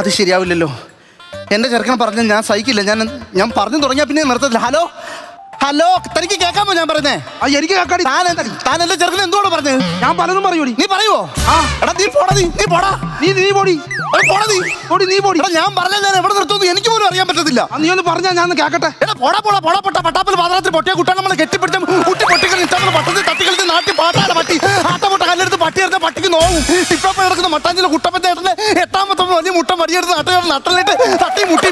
അത് ശരിയാവില്ലല്ലോ. എൻ്റെ ചെറുക്കൻ പറഞ്ഞ ഞാൻ സഹിക്കില്ല. ഞാൻ പറഞ്ഞു തുടങ്ങിയാൽ പിന്നെ നിർത്തത്തില്ല. ഹലോ ഹലോ, തനിക്ക് കേൾക്കാമോ ഞാൻ പറഞ്ഞേ? എനിക്ക് കേൾക്കാടി. താൻ എന്റെ ചെറുക്കൻ എന്തുകൊണ്ട് പറഞ്ഞത്? ഞാൻ പലതും പറയൂടി. നീ പറയുവോ? എടാ നീ പോടാ, നീ പോടാ, നീ പോടി. നീ പോടി. ഞാൻ പറഞ്ഞ ഞാൻ എവിടെ നിർത്തുന്നു എനിക്ക് പോലും അറിയാൻ പറ്റത്തില്ല. നീ ഒന്ന് പറഞ്ഞാൽ ഞാൻ പറഞ്ഞാ എടാ പോടാ പട്ടാപ്പൽ പാത്രത്തിൽ പൊട്ടിയ കുട്ടാൻ നമ്മളെ കെട്ടിപ്പിടിച്ച കുട്ടി പൊട്ടിക്കളി പട്ടത്തിൽ തട്ടിക്കളിച്ച് നാട്ടി പാട്ടാണ് പട്ടി ആട്ടമുട്ട കല്ലെടുത്ത് പട്ടി എടുത്ത പട്ടിക്ക് നോവും. ഇപ്പം കിടക്കുന്ന മട്ടാഞ്ചിലെ കുട്ടപ്പത്തേട്ടന് 8ാമത്തെ വലിയ മുട്ട മടിയെടുത്ത് നാട്ടുകാർ നട്ടലിട്ട് തട്ടി മുട്ടി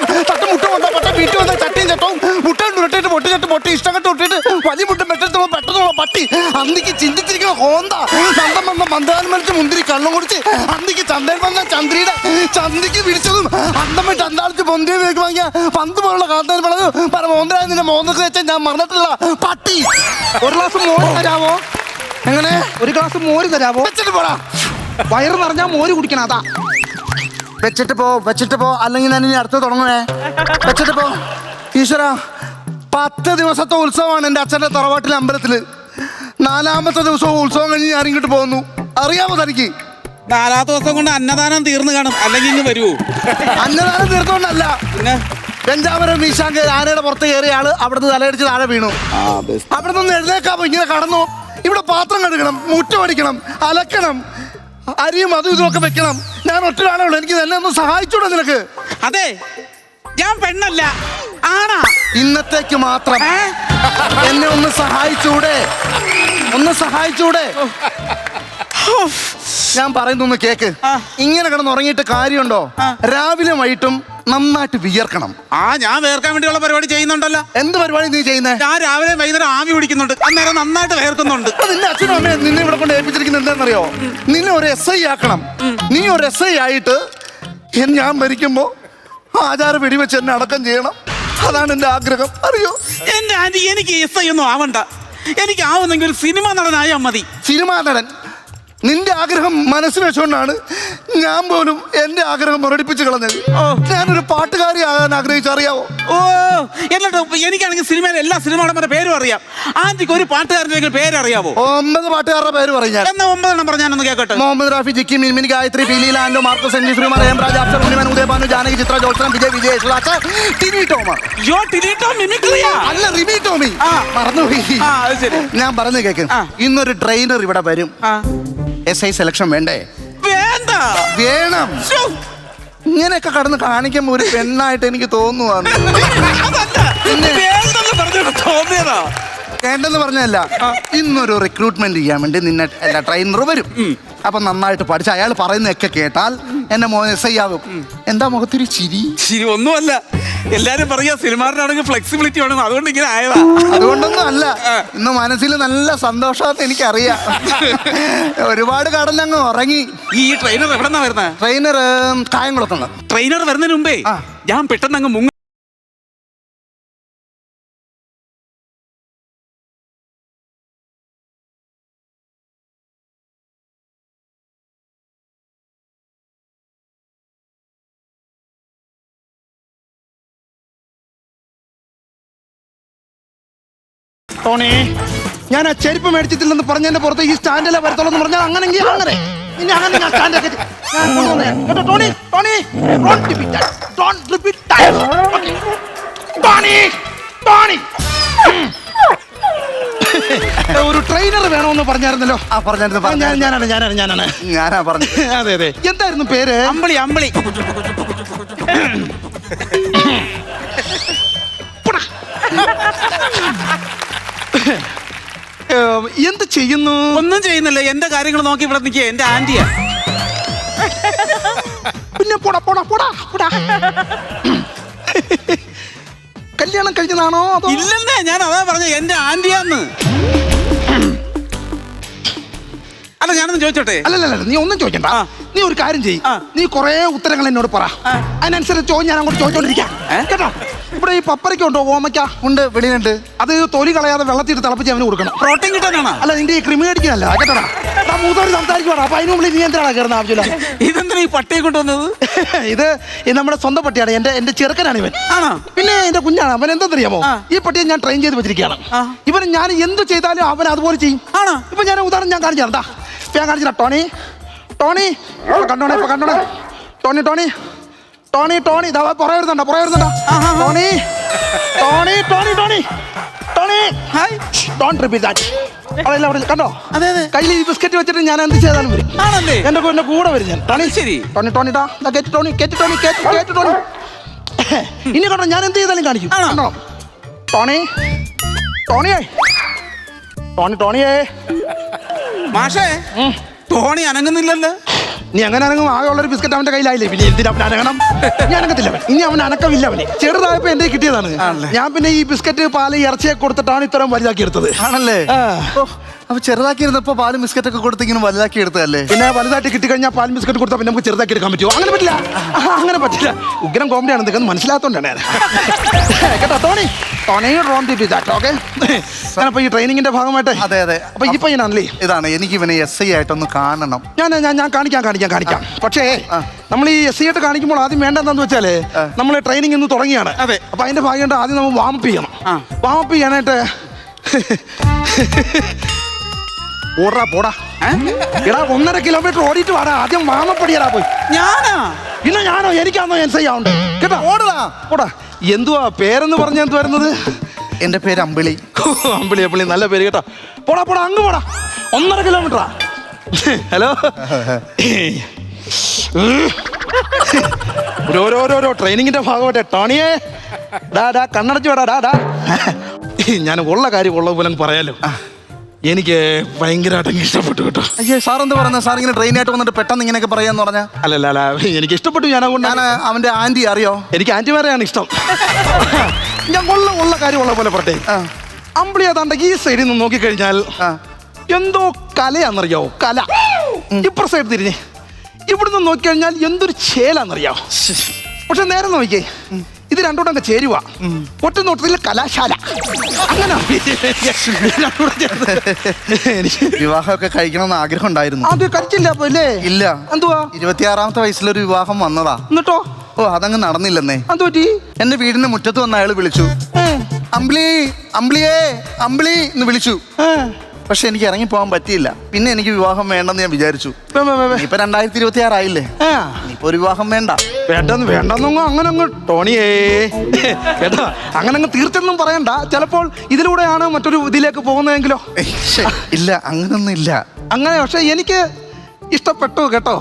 കൊണ്ട പട്ട വീട്ടിൽ വന്ന ചട്ടിയും ചട്ടവും മുട്ട ഉരുട്ടിട്ട് പൊട്ടി ഇഷ്ടം കെട്ട് വിട്ടിട്ട് വലിയ മുട്ട പെട്ടെന്ന് പെട്ടെന്നുള്ള പട്ടി അന്തിക്ക് ചിന്തിച്ചിരിക്കുന്ന ഹോന്ത ചന്തം വന്ന മന്ദാനം മരിച്ച് മുന്തിരി കള്ളം കുടിച്ച് അന്തിക്ക് ചന്തയിൽ വന്ന ചന്ദ്രയുടെ ചന്തിക്ക് പിടിച്ചതും അന്തമ്മ ചന്താളിച്ച് പൊന്തിയ വാങ്ങിയ പന്ത് പോലുള്ള കാന്തയിൽ പറഞ്ഞത് മോന്തരായ നിന്റെ മോന്നൊക്കെ വെച്ചാൽ ഞാൻ മറന്നിട്ടില്ല പട്ടി. ഒരു ഗ്ലാസ് മോര് തരാമോ? എങ്ങനെ? ഒരു ഗ്ലാസ് മോര് തരാമോ? വെച്ചിട്ട് പോടാ. വയറ് നിറഞ്ഞാ മോര് കുടിക്കണം. അതാ വെച്ചിട്ട് പോ അല്ലെങ്കിൽ ഞാൻ ഇനി അടുത്ത് തുടങ്ങണേ. വെച്ചിട്ട് പോ. ഈശ്വര, 10 ദിവസത്തെ ഉത്സവമാണ് എൻ്റെ അച്ഛൻ്റെ തറവാട്ടിലെ അമ്പലത്തില്. 4ാമത്തെ ദിവസവും ഉത്സവം കഴിഞ്ഞ് ഞാൻ ഇങ്ങോട്ട് പോകുന്നു. അറിയാമോ തനിക്ക്? 4ാമത്തെ ദിവസം കൊണ്ട് അന്നദാനം തീർന്നു കാണും. അല്ലെങ്കിൽ ഇനി വരുമോ? അന്നദാനം തീർന്നുകൊണ്ടല്ല, പിന്നെ പെഞ്ചാമരം വീശാങ്ക് ആനയുടെ പുറത്ത് കയറിയ ആള് അവിടുന്ന് തലയടിച്ച് താഴെ വീണു. അവിടെ നിന്ന് എഴുന്നേക്കാമോ? ഇങ്ങനെ കടന്നു. ഇവിടെ പാത്രം കഴുകണം, മുറ്റമടിക്കണം, അലക്കണം, അരിയും അതും ഇതുമൊക്കെ വെക്കണം. ഞാൻ ഒറ്റയാളേ ഉള്ളൂ. എനിക്ക് എന്നെ ഒന്ന് സഹായിച്ചൂടെ നിനക്ക്? അതെ, ഞാൻ പെണ്ണല്ല, ആണാ. ഇന്നത്തേക്ക് മാത്രം എന്നെ ഒന്ന് സഹായിച്ചൂടെ? ഞാൻ പറയുന്നൊന്ന് കേക്ക്. ഇങ്ങനെ കിടന്ന് ഉറങ്ങിയിട്ട് കാര്യമുണ്ടോ? രാവിലെ വൈകിട്ടും നന്നായിട്ട് വിയർക്കണം. ഞാൻ വേർക്കാൻ വേണ്ടിയുള്ള പരിപാടി ചെയ്യുന്നുണ്ടല്ലോ. എന്ത് പരിപാടി നീ ചെയ്യുന്നേ? ഞാൻ രാവിലെ വൈകുന്നേരം ആവി പിടിക്കുന്നുണ്ട്, അന്നേരം നന്നായിട്ട് വേർക്കുന്നുണ്ട്. നിന്റെ അച്ഛനും അമ്മയും നിന്നെ ഇവിടെ കൊണ്ട് ഏൽപ്പിച്ചിരിക്കുന്നത് എന്താണെന്നറിയോ? നിന്നെ ഒരു SI ആക്കണം. നീ ഒരു SI ആയിട്ട് ഞാൻ മരിക്കുമ്പോ ആചാര വെടിവെച്ച് എന്നെ അടക്കം ചെയ്യണം. അതാണ് എന്റെ ആഗ്രഹം, അറിയോ? എന്റെ ആന്റി, എനിക്ക് SI ഒന്നും ആവണ്ട. എനിക്ക് ആവുന്നെങ്കിൽ ഒരു സിനിമ നടനായാൽ മതി. സിനിമാ നടൻ? നിന്റെ ആഗ്രഹം മനസ്സിൽ വെച്ചുകൊണ്ടാണ് ഞാൻ പോലും എന്റെ ആഗ്രഹം മുരടിപ്പിച്ച് കളഞ്ഞത്. ഞാനൊരു പാട്ടുകാരി ആകാൻ ആഗ്രഹിച്ചറിയാവോ? എന്നിട്ട് എനിക്കാണെങ്കിൽ സിനിമയിലെ എല്ലാ സിനിമയുടെ പേരും അറിയാം. ആന്റിക്ക് ഒരു പാട്ടുകാരന്റെ പേരറിയാവോ? 9 പാട്ടുകാരുടെ പേര് പറയും. എന്നാ 9 എണ്ണം പറഞ്ഞാനൊന്ന് കേൾക്കട്ടെ. മുഹമ്മദ് റാഫി, ജിക്കി, മിൻമിനി, ഗായത്രി, പി ലീലാൻഡോ, മാർക്കോ, സെന്റി, ശ്രീമാൻ, ഹേംരാജ്, അഫ്സർ, ഉണ്ണിമൻ, ഉദയഭാനു, ജാനകി, ചിത്ര, ജോത്സനം, വിജയ്, യേശുദാസ്, ടിനി ടോം. അല്ല, റിമി ടോമി. മറന്നുപോയി. ഞാൻ പറഞ്ഞു കേക്ക്. ഇന്നൊരു ട്രെയിനർ ഇവിടെ വരും. SI സെലക്ഷൻ വേണ്ടേ? വേണം. ഇങ്ങനെയൊക്കെ കടന്ന് കാണിക്കുമ്പോ ഒരു പെണ്ണായിട്ട് എനിക്ക് തോന്നുവാണ്. വേണ്ടെന്ന് പറഞ്ഞല്ല, ഇന്നൊരു റിക്രൂട്ട്മെന്റ് ചെയ്യാൻ വേണ്ടി നിന്നെ എല്ലാ ട്രെയിനർ വരും. അപ്പൊ നന്നായിട്ട് പഠിച്ച് അയാൾ പറയുന്നതൊക്കെ കേട്ടാൽ എന്നെ മോൻ SI ആകും. എന്താ മുഖത്തൊരു ചിരി? ഒന്നുമല്ല, എല്ലാരും പറയാ സിനിമാറിനാണെങ്കിൽ ഫ്ലെക്സിബിലിറ്റി വേണം, അതുകൊണ്ട് ഇങ്ങനെ ആയതാ. അതുകൊണ്ടൊന്നും അല്ല, ഇന്ന് മനസ്സിൽ നല്ല സന്തോഷമാണെന്ന് എനിക്കറിയാം. ഒരുപാട് കടന്നങ്ങ് ഉറങ്ങി. ഈ ട്രെയിനർ എവിടെന്നാ വരുന്നത്? ട്രെയിനർ കായംകുളത്തുള്ള. ട്രെയിനർ വരുന്നതിന് മുമ്പേ ഞാൻ പെട്ടെന്ന് അങ്ങ് മുങ്ങ. ടോണി, ഞാൻ ആ ചെരുപ്പ് മേടിച്ചിട്ടില്ലെന്ന് പറഞ്ഞതിന്റെ പുറത്ത് ഈ സ്റ്റാൻഡിലെ വരത്തുള്ളൂ എന്ന് പറഞ്ഞാൽ അങ്ങനെങ്കിൽ അങ്ങനെ ഇനി അങ്ങനെ ഞാൻ സ്റ്റാൻഡൊക്കെ ടോണി ടോണി ടോണി ടോണി ഒരു ട്രെയിനർ വേണമെന്ന് പറഞ്ഞായിരുന്നല്ലോ. ഞാനാ പറഞ്ഞു. അതെ അതെ. എന്തായിരുന്നു പേര്? അമ്പിളി. എന്ത് ചെയ്യുന്നു? ഒന്നും ചെയ്യുന്നില്ല, എന്റെ കാര്യങ്ങൾ നോക്കി ഇവിടെ നിൽക്കുക. എന്റെ ആന്റിയാ. പിന്നെ പോടാ. കല്യാണം കഴിഞ്ഞതാണോ? ഇല്ലെന്നേ, ഞാൻ അതാ പറഞ്ഞ എന്റെ ആന്റിയാന്ന്. അല്ല, ഞാനൊന്ന് ചോദിച്ചോട്ടെ? അല്ലല്ല, നീ ഒന്നും ചോദിക്കണ്ട. നീ ഒരു കാര്യം ചെയ്യ്. നീ കുറെ ഉത്തരങ്ങൾ എന്നോട് പറ. അതിനനുസരിച്ച് ഞാൻ അങ്ങോട്ട് ചോദിച്ചോണ്ടിരിക്കാം കേട്ടോ. ഇവിടെ ഈ പപ്പരയ്ക്ക് ഉണ്ടോ? ഓമയ്ക്ക ഉണ്ട്, വെളിയുണ്ട്. അത് തൊലി കളയാതെ വെള്ളത്തിട്ട് തിളപ്പിച്ച് അവന് കൊടുക്കണം. പ്രോട്ടീൻ കിട്ടാനാണ്. അല്ല, നിന്റെ ഈ ക്രിമി അടിക്കാനല്ല കേട്ടോടാ. മൂത്തോട് സംസാരിക്കുവാടാ. അപ്പൊ അതിന് മുമ്പിൽ നീ എന്തിനാണ് കയറുന്ന ആവശ്യമില്ല. ഇതെന്തിനാ ഈ പട്ടിയെ കൊണ്ടുവന്നത്? ഇത് നമ്മുടെ സ്വന്തം പട്ടിയാണ്. എന്റെ ചെറുക്കനാണ് ഇവൻ. പിന്നെ എന്റെ കുഞ്ഞാണ്. അവൻ എന്തെന്നറിയാമോ? ഈ പട്ടിയെ ഞാൻ ട്രെയിൻ ചെയ്ത് വെച്ചിരിക്കുകയാണ്. ഇവൻ ഞാൻ എന്ത് ചെയ്താലും അവൻ അതുപോലെ ചെയ്യും. ഇപ്പൊ ഞാൻ ഉദാഹരണം ഞാൻ കാണിച്ചു തരണ്ടാ. ഞാൻ കാണിച്ചില്ല. ടോണി കണ്ടോണേ, ഇപ്പൊ കണ്ടോണേ. ടോണി ടോണി ടോണി ഇതാ പുറകെ വരുന്നുണ്ടോ Tony Tony Tony Tony Tony hi. Don't repeat that. അവിടെ അവിടെ കണ്ടോ അതെ അതെ. കയ്യിൽ ഈ ബിസ്ക്കറ്റ് വെച്ചിട്ട് ഞാൻ എന്ത് ചെയ്താലും വരും. ആണല്ലേ? എന്റെ കൂടെ വരും ഞാൻ. ടോണി ശരി. ടോണി ടോണി ടാ കേറ്റ് ടോണി കേറ്റ് ടോണി കേറ്റ് ടോണി. ഇനി കണ്ടോ ഞാൻ എന്ത് ചെയ്താലും കാണിക്കും. ആണോ? കണ്ടോ ടോണി ടോണിയേ ടോണി ടോണിയേ. മാഷേ ടോണി അനങ്ങുന്നില്ലല്ലോ. നീ അങ്ങനെ അനങ്ങും. ആകെ ഉള്ളൊരു ബിസ്ക്കറ്റ് അവന്റെ കയ്യിലായില്ലേ, പിന്നെ എന്തിനാ അവൻ അനങ്ങണം? ഇനി അനങ്ങത്തില്ല അവൻ. ഇനി അവൻ അനക്കമില്ല. അവന് ചെറുതായപ്പോ എന്റെ കിട്ടിയതാണ്. ഞാൻ പിന്നെ ഈ ബിസ്ക്കറ്റ് പാല് ഇറച്ചിയൊക്കെ കൊടുത്തിട്ടാണ് ഇത്രയും വലുതാക്കി എടുത്തത്. ആണല്ലേ? ആ. അപ്പൊ ചെറുതാക്കിയിരുന്നപ്പോ പാലും ബിസ്ക്കറ്റ് ഒക്കെ കൊടുത്ത് ഇങ്ങനെ വലുതാക്കി എടുത്തതല്ലേ? പിന്നെ വലുതായിട്ട് കിട്ടിക്കഴിഞ്ഞാൽ പാൽ ബിസ്ക്കറ്റ് കൊടുത്താൽ പിന്നെ നമുക്ക് ചെറുതാക്കി എടുക്കാൻ പറ്റുമോ? അങ്ങനെ പറ്റില്ല. അങ്ങനെ പറ്റില്ല. ഉഗ്രം കോമഡിയാണ്. ഇതൊക്കെ മനസ്സിലാത്തോണ്ടാണ് കേട്ടോ. Tony Tony okay. ഞാനപ്പോ ഈ ട്രെയിനിങ്ങിന്റെ ഭാഗമായിട്ട്. അതെ അതെ. അപ്പൊ ഈ പയ്യനാണല്ലേ? ഇതാണ് എനിക്ക് ഇവനെ SI ആയിട്ടൊന്ന് കാണണം. ഞാൻ കാണിക്കാം. പക്ഷേ നമ്മൾ ഈ SI ആയിട്ട് കാണിക്കുമ്പോൾ ആദ്യം വേണ്ടെന്താന്ന് വെച്ചാല് നമ്മൾ ട്രെയിനിങ് ഇന്ന് തുടങ്ങിയാണ്. അതെ. അപ്പൊ അതിന്റെ ഭാഗമായിട്ട് ആദ്യം നമ്മൾ വാമപ്പ് ചെയ്യണം. വാമപ്പ് ചെയ്യാനായിട്ട് പോടാ എടാ 1.5 കിലോമീറ്റർ ഓടിയിട്ട് വാടാ. ആദ്യം വാമപ്പടിയടാ പോയി. ഞാനാ? പിന്നെ ഞാനോ? എനിക്കാണോ SI ആവണ്ടേ? കേട്ടോ ഓടാ. എന്തുവാ പേരെന്ന് പറഞ്ഞ എന്ത് വരുന്നത്? എന്റെ പേര് അമ്പിളി. അമ്പിളി നല്ല പേര് കേട്ടോ. പോടാ അങ്ങ് പോടാ. 1.5 കിലോമീറ്ററാ. ഹലോ. ഓരോരോ ട്രെയിനിങ്ങിന്റെ ഭാഗമായിട്ട് ടോണിയേ ഡാ കണ്ണടച്ചു വേടാ ഡാ. ഞാൻ ഉള്ള കാര്യം ഉള്ള പോലെ പറയാലോ. എനിക്ക് ഭയങ്കരമായിട്ട് ഇഷ്ടപ്പെട്ടു കേട്ടോ. അയ്യേ സാർ എന്താ പറയുന്നത്? സാർ ഇങ്ങനെ ട്രെയിനായിട്ട് വന്നിട്ട് പെട്ടെന്ന് ഇങ്ങനെയൊക്കെ പറയാന്ന് പറഞ്ഞാ? അല്ല എനിക്ക് ഇഷ്ടപ്പെട്ടു. ഞാൻ അവന്റെ ആന്റി അറിയോ? എനിക്ക് ആന്റിമാരെയാണ് ഇഷ്ടം. ഞാൻ ഉള്ള കാര്യം ഉള്ള പോലെ പറട്ടെ. അമ്പിളി അതാണ്ട് ഈ സൈഡിൽ നിന്ന് നോക്കിക്കഴിഞ്ഞാൽ എന്തോ കലയാന്നറിയാവോ? കല. ഇപ്പുറ സൈഡ് തിരിഞ്ഞ് ഇവിടുന്ന് നോക്കിക്കഴിഞ്ഞാൽ എന്തൊരു ചേലാന്നറിയാവോ? പക്ഷെ നേരെ നോക്കിയേ, ഇത് രണ്ടുകൂടെ അങ്ങ് ചേരുവ. ഒറ്റ നോട്ടത്തിൽ കലാശാല. അങ്ങനെ വിവാഹമൊക്കെ കഴിക്കണമെന്ന് ആഗ്രഹം ഉണ്ടായിരുന്നു. അത് കഴിച്ചില്ല അപ്പൊ അല്ലേ? ഇല്ല. എന്തുവാ? 26-ാമത്തെ വയസ്സിലൊരു വിവാഹം വന്നതാ. എന്നിട്ടോ? അതങ്ങ് നടന്നില്ലെന്നേ. എന്ത് പറ്റി? എന്റെ വീടിന്റെ മുറ്റത്ത് വന്ന അയാൾ വിളിച്ചു, അമ്പിളിയേ എന്ന് വിളിച്ചു. പക്ഷെ എനിക്ക് ഇറങ്ങി പോകാൻ പറ്റിയില്ല. പിന്നെ എനിക്ക് വിവാഹം വേണ്ടെന്ന് ഞാൻ വിചാരിച്ചു. ഇപ്പൊ 2026 ആയില്ലേ, ഇപ്പൊ ഒരു വിവാഹം വേണ്ടെന്നൊന്നും അങ്ങനെ ടോണിയേ കേട്ടോ. അങ്ങനെ തീർച്ചയൊന്നും പറയണ്ട. ചിലപ്പോൾ ഇതിലൂടെയാണ് മറ്റൊരു ഇതിലേക്ക് പോകുന്നതെങ്കിലോ? ഇല്ല, അങ്ങനൊന്നും ഇല്ല. അങ്ങനെ പക്ഷെ എനിക്ക് ഇഷ്ടപ്പെട്ടു കേട്ടോ.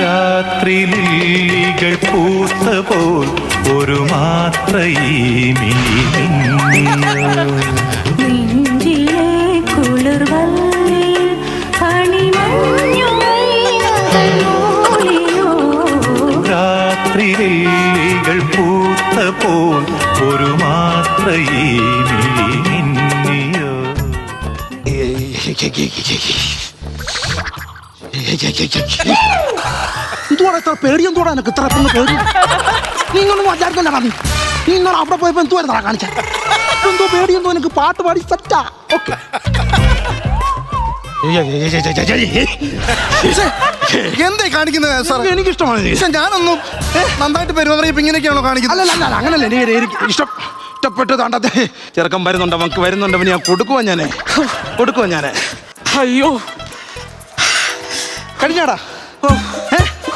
രാത്രി ലില്ലികൾ പൂത്ത പോൽ ഒരു മാത്രയീ നെഞ്ചിലെ കുളിർവള്ളിയിൽ രാത്രി ലില്ലികൾ പൂത്ത പോൽ ഒരു മാത്രയീ മിന്നിയോ. എന്തുവാടാ ഇത്ര പേടി? എന്തുവാടാ എനിക്ക് ഇത്ര പേടി? നീ ഇങ്ങൊന്നും വിചാരിക്കല്ല. നീ ഇങ്ങനെ അവിടെ പോയപ്പോ എന്തുവായിരുന്നാ കാണിച്ച? എന്തോ പേടി എന്തോ എനിക്ക് പാട്ട് പാടി സെറ്റാ. ഓക്കെ. എന്തായി കാണിക്കുന്നത് സാർ? എനിക്കിഷ്ടമാണ്. ഞാനൊന്നും നന്നായിട്ട് പെരുമാറിയപ്പോ ഇങ്ങനെയൊക്കെയാണോ കാണിക്കുന്നത്? അല്ല അങ്ങനല്ല. എനിക്ക് ഇഷ്ടപ്പെട്ടു. താണ്ടത്തെ ചെറുക്കം വരുന്നുണ്ട്, നമുക്ക് വരുന്നുണ്ട്. ഞാൻ കൊടുക്കുവാ ഞാന്. അയ്യോ കഴിഞ്ഞാടാ.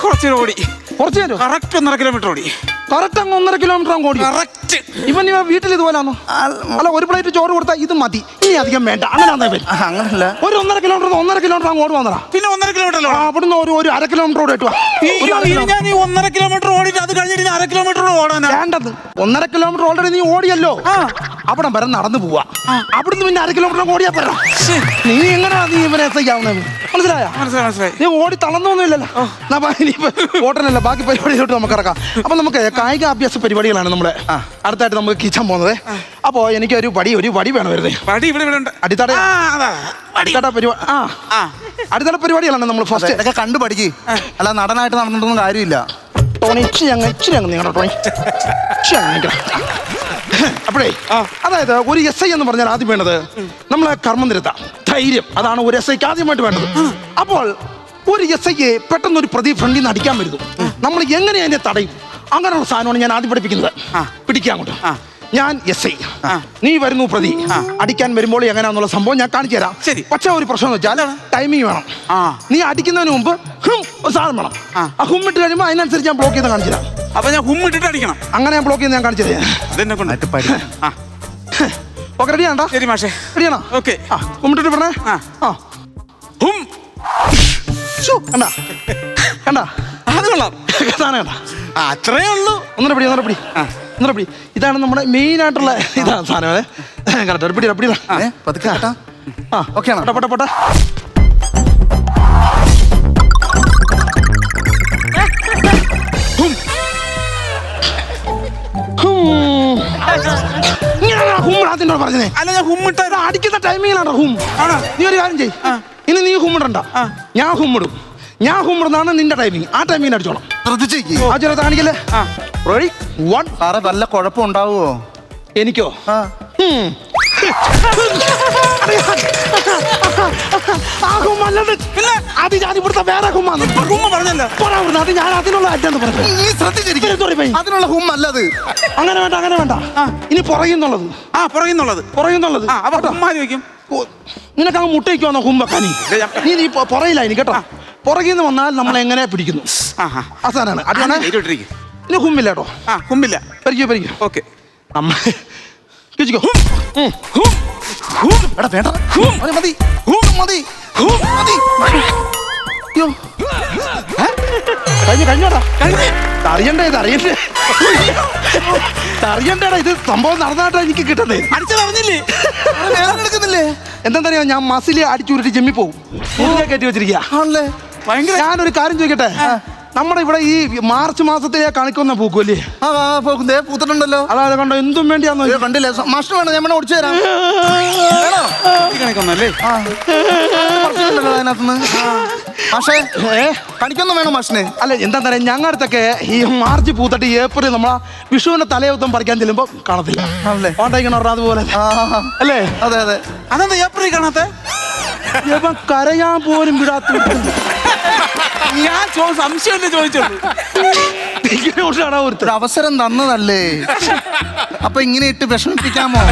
കുറച്ചു ഓടി. കുറച്ച് നേരം കറക്റ്റ് 1.5 കിലോമീറ്റർ ഓടി. കറക്റ്റ് അങ്ങ് 1.5 കിലോമീറ്റർ അങ്ങ് ഓടി. കറക്റ്റ്. ഇവൻ വീട്ടിൽ ഇതുപോലാണോ? അല്ല, ഒരു പ്ലേറ്റ് ചോറ് കൊടുത്താൽ ഇത് മതി, ഇനി അധികം വേണ്ട. അങ്ങനെയാണോ? അങ്ങനല്ല. ഒരു 1.5 കിലോമീറ്റർ അങ്ങ് ഓടുവാന്നടാ. പിന്നെ 1.5 കിലോമീറ്റർ അവിടുന്ന് ഒരു 1/2 കിലോമീറ്റർ ഓടി ഇട്ടുവാ. ഞാൻ ഈ 1.5 കിലോമീറ്റർ ഓടിയിട്ട് അത് കഴിഞ്ഞിട്ട് 1/2 കിലോമീറ്റർ ഓടാനാ വേണ്ടത്. 1.5 കിലോമീറ്റർ ഓൾറെഡി നീ ഓടിയല്ലോ. അവിടെ വരെ നടന്നു പോവാ. അവിടുന്ന് പിന്നെ 1/2 കിലോമീറ്റർ ഓടിയാ പറ. നീ എങ്ങനെയാ നീ ഇവനെ എത്താവുന്നത്? മനസ്സിലായി? നീ ഓടി തളർന്നൊന്നുമില്ലല്ലോ. ഓട്ടനല്ല, ബാക്കി പരിപാടിയിലോട്ട് നമുക്ക് ഇറക്കാം. അപ്പൊ നമുക്ക് കായിക അഭ്യാസ പരിപാടികളാണ് നമ്മള് അടുത്തായിട്ട് നമുക്ക് കിച്ചാൻ പോകുന്നത്. അപ്പോ എനിക്ക് ഒരു വടി വേണമായിരുന്നേ. അടിത്തട പരിപാടികളാണ് നമ്മൾ ഫസ്റ്റ്. ഇതൊക്കെ കണ്ടു പഠിക്ക്. അല്ല, നടനായിട്ട് നടന്നിട്ടൊന്നും കാര്യമില്ല. ടോണി ഇച്ചിരി അങ്ങ് നീങ്ങണം. ടോണി അപ്പോഴേ, അതായത് ഒരു SI എന്ന് പറഞ്ഞാൽ ആദ്യം വേണ്ടത് നമ്മളെ കർമ്മനിരത, ധൈര്യം. അതാണ് ഒരു SIക്ക് ആദ്യമായിട്ട് വേണ്ടത്. അപ്പോൾ ഒരു SIയെ പെട്ടെന്ന് ഒരു പ്രതി ഫ്രണ്ടിൽ നിന്ന് അടിക്കാൻ വരുന്നു. നമ്മൾ എങ്ങനെ അതിനെ തടയും? അങ്ങനെയുള്ള സാധനമാണ് ഞാൻ ആദ്യം പഠിപ്പിക്കുന്നത്. പിടിക്കാൻ അങ്ങോട്ട് ഞാൻ എസ് ഐ, നീ വരുന്നു പ്രതി. അടിക്കാൻ വരുമ്പോൾ എങ്ങനെയാന്നുള്ള സംഭവം ഞാൻ കാണിച്ചു തരാം. ശരി. പക്ഷെ ഒരു പ്രശ്നം എന്ന് വെച്ചാൽ ടൈമിങ് വേണം. നീ അടിക്കുന്നതിന് മുമ്പ് സാധനം വേണം. ആ ഹുമ്മിട്ട് കഴിയുമ്പോൾ അതിനനുസരിച്ച് ഞാൻ ബ്ലോക്ക് ചെയ്ത് കാണിച്ചു തരാം. അപ്പൊ ഞാൻ ഹുമ്മിട്ടിട്ട് അടിക്കണം. അങ്ങനെ ഞാൻ ബ്ലോക്ക് ചെയ്ത് ഞാൻ കാണിച്ചു തരാം. അതെന്നെ കൊണ്ട് ഓക്കെ, റെഡിയാണ്ടാ? ശരി മാഷേ, റെഡിയാണോ? ഓക്കെ. ഹുമ്മിട്ടിട്ട് പറഞ്ഞേ. ഹും. കണ്ടാ കണ്ടാ അത് കൊള്ളാം. സാധനം കണ്ടാ? അത്രേ ഉള്ളൂ. ഒന്നര പിടി. ഇതാണ് നമ്മുടെ മെയിൻ ആയിട്ടുള്ള ഇതാണ് സാധനം. കറക്റ്റ് പിടി പിടി. പതുക്കെ കേട്ടാ. ഓക്കെ ആണോ? പോട്ടെ പോട്ടെ. ഹുമ്മിടാത്തിനോട് പറഞ്ഞേ. അല്ല ഞാൻ ഹുമ്മിട്ട അടിക്കുന്ന ടൈമിങ്ങിലാണ് ഹും. നീ ഒരു കാര്യം ചെയ്യ്, ഇനി നീ ഹുമ്മിടണ്ട, ഞാൻ ഹുമ്മിടും. ഞാൻ ഹുമ്മിടുന്നതാണ് നിന്റെ ടൈമിങ്. ആ ടൈമിങ്ങിന് അടിച്ചോളാം. ശ്രദ്ധിച്ചേക്ക്. ആ ചെറുത് കാണിക്കല്ലേ. റെഡി 1. സാറേ വല്ല കുഴപ്പം ഉണ്ടാവുമോ? എനിക്കോ? പിന്നെ അത് ഞാൻ ഇവിടുത്തെ വേറെ ഹുമ്മാന്ന് ഹുമ്മ പറഞ്ഞല്ലോ. അത് ഞാൻ അതിനുള്ള അറ്റെന്ന് പറഞ്ഞു. നീ ശ്രദ്ധിച്ചിരിക്കും. അതിനുള്ള ഹും അല്ലത്. അങ്ങനെ വേണ്ട. ഇനി പുറയുന്നുള്ളത്. പുറയുന്നുള്ളത്. അപ്പൊ ഹുമ്മാ ചോദിക്കും. നിനക്ക് അങ്ങ് മുട്ട വയ്ക്കുവാന്നോ ഹും വെക്കാനി? നീ പുറയില്ല ഇനി കേട്ടോ. പുറകിൽ നിന്ന് വന്നാൽ നമ്മൾ എങ്ങനെ പിടിക്കുന്നു അവസാനാണ്. അടിയാണ്. ഇനി ഹുമ്മില്ല കേട്ടോ. ഹുമ്മില്ല. പരിചയോ. ഓക്കെ. അമ്മ കിച്ചിക്കോ. എടാ വേണ്ട. മതി. കഴിഞ്ഞോടാ. അറിയണ്ടേടാ, ഇത് സംഭവം നടന്നാട്ടാ എനിക്ക് കിട്ടണ്ടേ. അടിച്ചതറിഞ്ഞില്ലേ? എടുക്കുന്നില്ലേ? എന്താ ഞാൻ മസില് അടിച്ചുരുട്ടി ജിമ്മി പോകും. കയറ്റി വെച്ചിരിക്കുക. ഞാനൊരു കാര്യം ചോദിക്കട്ടെ, നമ്മുടെ ഇവിടെ ഈ മാർച്ച് മാസത്തിലെ കണിക്കൊന്ന പൂക്കുമല്ലേ? പൂത്തിട്ടുണ്ടല്ലോ. അതായത് കണ്ടോ എന്തും വേണ്ടിയാന്നോ? കണ്ടില്ലേ? മാഷ്ടർ വേണം, ഞാൻ ഓടിച്ചു തരാം. കണിക്കൊന്നല്ലേ? അതിനകത്തുനിന്ന് മാഷേ കണിക്കൊന്നും വേണം മാഷിന്. അല്ല എന്താ പറയാ, ഞങ്ങളുടെ അടുത്തൊക്കെ ഈ മാർച്ച് പൂത്തട്ട് ഏപ്രിൽ നമ്മളാ വിഷുവിന്റെ തലയുദ്ധം പറിക്കാൻ ചെല്ലുമ്പോ കാണത്തില്ല. അതുപോലെ അല്ലേ? അതെ. അതെന്താ ഏപ്രിൽ കാണാത്ത? കരയാൻ പോലും വിടാത്ത ഞാൻ സംശയമല്ലേ ചോദിച്ചോളൂ. ഒരു അവസരം തന്നതല്ലേ, അപ്പൊ ഇങ്ങനെ ഇട്ട് വിഷമിപ്പിക്കാമോ?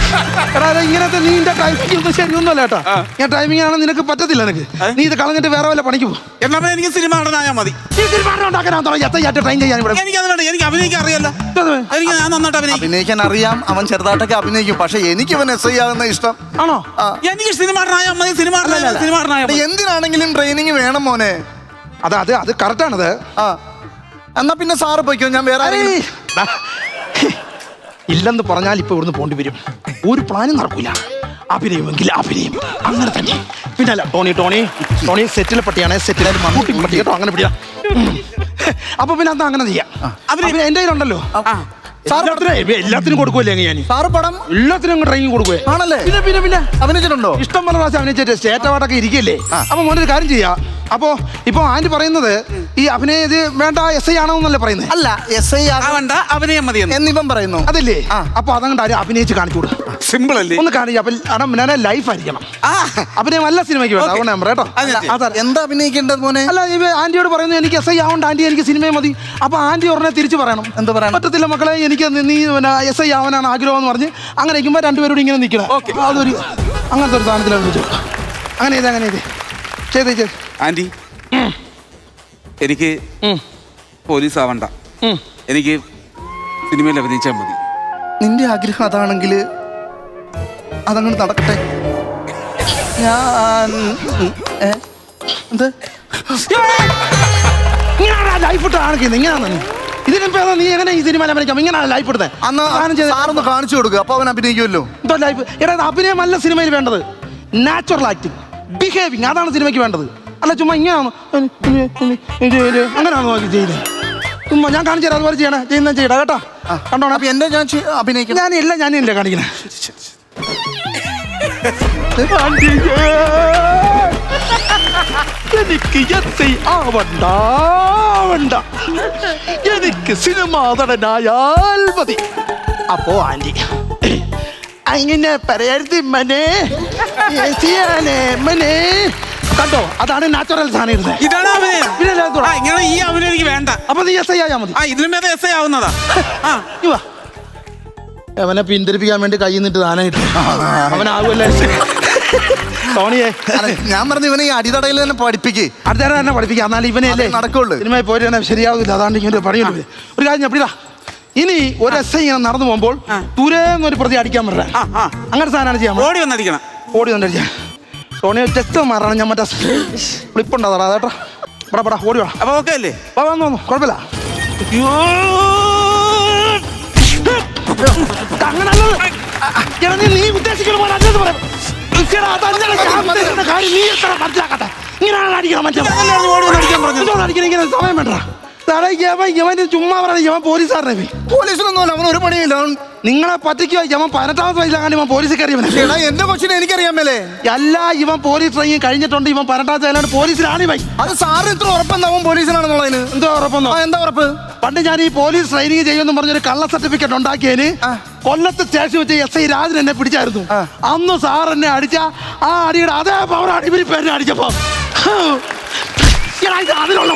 ഇങ്ങനത്തെ നീന്റെ ടൈമിംഗ് ഒന്നും ശരിയൊന്നുമല്ല കേട്ടോ. ഞാൻ ടൈമിംഗ് ആണ് നിനക്ക് പറ്റത്തില്ല. നിനക്ക് നീ ഇത് കളഞ്ഞിട്ട് വേറെ വല്ല പണിക്ക് പോകും. എന്നാ എനിക്ക് സിനിമ നടനായാൽ മതി. ട്രെയിൻ ചെയ്യാൻ ഇവിടെ എനിക്കത് വേണ്ട. എനിക്ക് അഭിനയിക്കാൻ അറിയാലോ. എനിക്ക് ഞാൻ നന്നായിട്ട് അഭിനയിക്കാൻ അറിയാം. അവൻ ചെറുതായിട്ടൊക്കെ അഭിനയിക്കും. പക്ഷെ എനിക്ക് അവൻ എസ് ഐ ആകുന്ന ഇഷ്ടം. ആണോ? എനിക്ക് സിനിമ നടനായാൽ മതി. എന്തിനാണെങ്കിലും ട്രെയിനിങ് വേണം മോനെ. അത് കറക്റ്റാണത്. എന്നാ പിന്നെ സാറ് പോയിക്കോ, ഞാൻ വേറെ ഇല്ലെന്ന് പറഞ്ഞാൽ ഇപ്പൊ ഇവിടുന്ന് പോണ്ടി വരും. ഒരു പ്ലാനും നടക്കൂല. അഭിനയമെങ്കിൽ അഭിനയം അങ്ങനെ തന്നെ. പിന്നെ അല്ല ടോണി സെറ്റിലെ പട്ടിയാണ്. സെറ്റിലെ മമ്മൂട്ടി പട്ടി കേട്ടോ. അങ്ങനെ പിടിയാ. അപ്പൊ പിന്നെ അത് അങ്ങനെ ചെയ്യാം. എന്റെ കയ്യിലുണ്ടല്ലോ. എല്ലാത്തിനും കൊടുക്കുമല്ലേ ഞാൻ? സാറ് പടം എല്ലാത്തിനും ട്രെയിനിങ് കൊടുക്കുവേ. ആണല്ലേ? പിന്നെ അഭിനയിച്ചിട്ടുണ്ടോ? ഇഷ്ടം പോലെ പ്രാവശ്യം അഭിനയിച്ചിട്ട് സ്റ്റേറ്റ് അവാർഡൊക്കെ ഇരിക്കല്ലേ. അപ്പൊ മോനൊരു കാര്യം ചെയ്യാം. ഇപ്പൊ ആന്റി പറയുന്നത് ഈ അഭിനയ ഇത് വേണ്ട, എസ് ഐ ആണെന്നല്ലേ പറയുന്നത്? അല്ല, എസ് ഐ വേണ്ട, അഭിനയം മതി എന്നിവൻ പറയുന്നു. അതല്ലേ? അപ്പൊ അതങ്ങോട്ട് ആരും അഭിനയിച്ച് കാണിച്ചു കൊടുക്കും. സിമ്പിൾ അല്ലേ? ഒന്ന് കാണിക്കാം. അപ്പൊ ലൈഫ് ആയിരിക്കണം. അഭിനയം നല്ല സിനിമയ്ക്ക് വേണ്ട. അതുകൊണ്ട് നമ്പർ കേട്ടോ. എന്താ അഭിനയിക്കേണ്ടത് മോനെ? അല്ല, ആന്റിയോട് പറയുന്നത് എനിക്ക് എസ് ഐ ആവണ്ട ആന്റി, എനിക്ക് സിനിമയെ മതി. അപ്പൊ ആന്റി ഉടനെ തിരിച്ചു പറയണം. എന്താ പറയാൻ? പറ്റത്തില്ല മക്കളെ, എനിക്ക് നീ എസ് ഐ ആവാനാണ് ആഗ്രഹം എന്ന് പറഞ്ഞ് അങ്ങനെ ഇരിക്കുമ്പോ രണ്ടുപേരോട് ഇങ്ങനെ നിൽക്കണം. അതൊരു അങ്ങനത്തെ ഒരു സാധനത്തിലാണ് വെച്ചു. അങ്ങനെ ചെയ്ത് ആന്റി, എനിക്ക് പോലീസ് ആവണ്ട. എനിക്ക് സിനിമയിൽ അഭിനയിച്ചാൽ മതി. നിന്റെ ആഗ്രഹം അതാണെങ്കിൽ അതങ്ങോട്ട് നടക്കട്ടെ. ഞാൻ ലൈഫ് ഇട്ട് കാണിക്കുന്നത് ഇങ്ങനെയാണ്. ഇതിനിപ്പോ നീ എങ്ങനെ ഈ സിനിമ അഭിനയിക്കാം? ഇങ്ങനെയാണ് ലൈഫ് ഇടുന്നത്. സാറൊന്ന് കാണിച്ചു കൊടുക്കുക, അപ്പൊ അവൻ അഭിനയിക്കുമല്ലോ. എന്തോ ലൈഫ്? അഭിനയം അല്ല സിനിമയിൽ വേണ്ടത്. നാച്ചുറൽ ആക്ടിങ്, ബിഹേവിങ്, അതാണ് സിനിമയ്ക്ക് വേണ്ടത്. അല്ല ചുമ്മാ ഇങ്ങനെയാണ് അങ്ങനെയാണോ ചെയ്യുന്നത്? ചുമ്മാ ഞാൻ കാണിച്ചു തരാം. അതുപോലെ ചെയ്യണേ. ചെയ്യടാ കേട്ടോ. കണ്ടോണം. അപ്പൊ എന്റെ ഞാൻ അഭിനയിക്കണം. ഞാനില്ല കാണിക്കണേ. എനിക്ക് ആവണ്ട, എനിക്ക് സിനിമ നടനായാൽ മതി. അപ്പോ ആന്റി അങ്ങനെ പറയരുത് മനെ. കണ്ടോ, അതാണ് നാച്ചുറൽ സാധനം ഇരുന്നത്. ഇതാണ് അഭിനയം. ഇങ്ങനെ ഈ അഭിനയം എനിക്ക് വേണ്ട. അപ്പൊ നീ എസ് ഐ ആയാ മതി. ഇതിലും എസ് ഐ ആവുന്നതാ. അവനെ പിന്തിരിപ്പിക്കാൻ വേണ്ടി കൈ നിന്നിട്ട് ദാനായിട്ട് അവനാകുമല്ലേ ടോണിയെ. ഞാൻ പറഞ്ഞു ഇവനെ ഈ അടിതടയിൽ തന്നെ പഠിപ്പിക്ക്. അടുത്തേരെ തന്നെ പഠിപ്പിക്കാം, എന്നാലും ഇവനെ അല്ലേ നടക്കുള്ളൂ. സിനിമയിൽ പോയിട്ട് ശരിയാവില്ല. അതാണ്ട് ഇങ്ങനെ പണിയുണ്ട്. ഒരു കാര്യം എപ്പിടാ, ഇനി ഒരു എസ് ഇങ്ങനെ നടന്നു പോകുമ്പോൾ ദൂരേന്നൊരു പ്രതി അടിക്കാൻ പറ്റാ അങ്ങനെ സാധനമാണ് ചെയ്യാൻ. ഓടി വന്നടിക്കണം. ഓടി വന്നടിച്ചാ ടോണി ടെസ്റ്റ് മാറണം. ഞാൻ മറ്റേ ക്ലിപ്പ് ഉണ്ടാതാ കേട്ടോ. പടാ ഓടി വേണം. അപ്പൊ ഓക്കെ അല്ലേ? വന്നു കുഴപ്പമില്ല. അങ്ങനെ നീ ഉദ്ദേശിക്കുന്ന പോലെ അല്ലെന്ന് പറയാം. കാര്യം നീ എത്ര മനസ്സിലാക്കട്ടെ. ഇങ്ങനെയാണ് അടിക്കണം. മറ്റേ അടിക്കണം. ഇങ്ങനെ സമയം വേണ്ട. യവന് ചുമ്മാ പറയാം. യവൻ പോലീസുകാരനെ. പോലീസിലൊന്നും അല്ല, അവൻ ഒരു പണിയില്ല. നിങ്ങളെ പറ്റിക്കോ. യവൻ 18 വയസ്സിലാണ് ഇവൻ പോലീസിൽ കയറിയവനെ. എന്റെ കൊച്ചിനെ എനിക്കറിയാൻ മേലേ. അല്ല, ഇവൻ പോലീസ് ട്രെയിനിങ് കഴിഞ്ഞിട്ടുണ്ട്. ഇവൻ 18 വയസ്സിലാണ് പോലീസിലാണ് ഇവൻ. അത് സാറ് ഇത്ര ഉറപ്പെന്താവും പോലീസിലാണെന്നുള്ളതിന്? എന്തോ ഉറപ്പെന്നോ? എന്താ ഉറപ്പ്? പണ്ട് ഞാൻ ഈ പോലീസ് ട്രെയിനിങ് ചെയ്യുമെന്ന് പറഞ്ഞൊരു കള്ള സർട്ടിഫിക്കറ്റ് ഉണ്ടാക്കിയതിന് കൊല്ലത്ത് സ്റ്റേഷൻ വെച്ച് SI രാജൻ എന്നെ പിടിച്ചായിരുന്നു. അന്ന് സാർ എന്നെ അടിച്ച ആ അടിയുടെ അതേ പവറാണ് ഇവര് പേരിനെ അടിച്ചപ്പോ. അതിനുള്ള